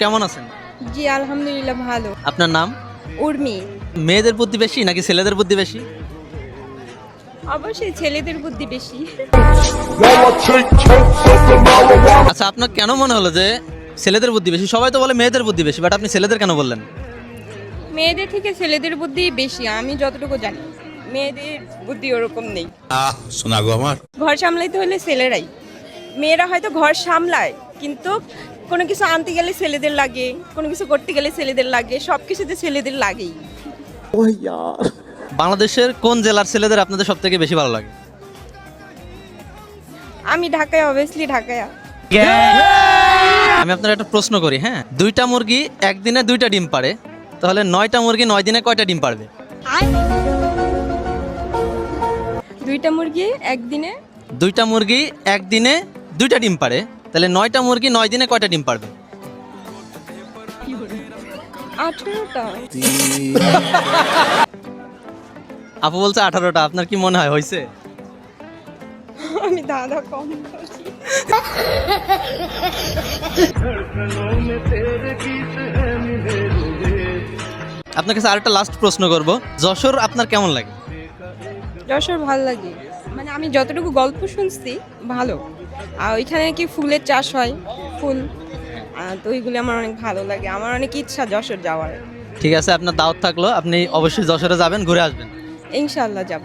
কেমন আছেন? জি আলহামদুলিল্লাহ ভালো। আপনার নাম? উর্মি। মেয়েদের বুদ্ধি বেশি নাকি ছেলেদের বুদ্ধি বেশি? অবশ্যই ছেলেদের বুদ্ধি বেশি। আচ্ছা, আপনার কেন মনে হলো যে ছেলেদের বুদ্ধি বেশি? সবাই তো বলে মেয়েদের বুদ্ধি বেশি, বাট আপনি ছেলেদের কেন বললেন? মেয়েদের থেকে ছেলেদের বুদ্ধি বেশি আমি যতটুকু জানি। মেয়েদের বুদ্ধি ওরকম নেই। শোনা গো আমার। ঘর সামলাইতে হলে ছেলেরাই। মেয়েরা হয়তো ঘর সামলায় কিন্তু কোনো কিছু আনতে গেলে ছেলেদের লাগে, কোনো কিছু করতে গেলে ছেলেদের লাগে, সব কিছুতে ছেলেদের লাগেই। বাংলাদেশের কোন জেলার ছেলেদের আপনাদের সব থেকে বেশি ভালো লাগে? আমি ঢাকায়, অবভিয়াসলি ঢাকায়। আমি আপনার একটা প্রশ্ন করি, হ্যাঁ? 2টা মুরগি একদিনে 2টা ডিম পাড়ে, তাহলে 9টা মুরগি 9 দিনে কয়টা ডিম পারবে? 2টা মুরগি একদিনে 2টা মুরগি একদিনে 2টা ডিম পাড়ে, তাহলে 9টা মুরগি 9 দিনে কয়টা ডিম পারবে? 18টা। আপু বলছে 18টা। আপনার কি মনে হয় হয়েছে? আমি দাদা কম বলছি। আপনার কাছে আরেকটা লাস্ট প্রশ্ন করব, যশোর আপনার কেমন লাগে? যশোর ভালো লাগে, মানে আমি যতটুকু গল্প শুনছি ভালো। আর ওইখানে কি ফুলের চাষ হয়, ফুল, তো ওইগুলো আমার অনেক ভালো লাগে। আমার অনেক ইচ্ছা যশোর যাওয়ার। ঠিক আছে, আপনার দাওয়াত থাকলো, আপনি অবশ্যই যশোরে যাবেন, ঘুরে আসবেন। ইনশাআল্লাহ যাব।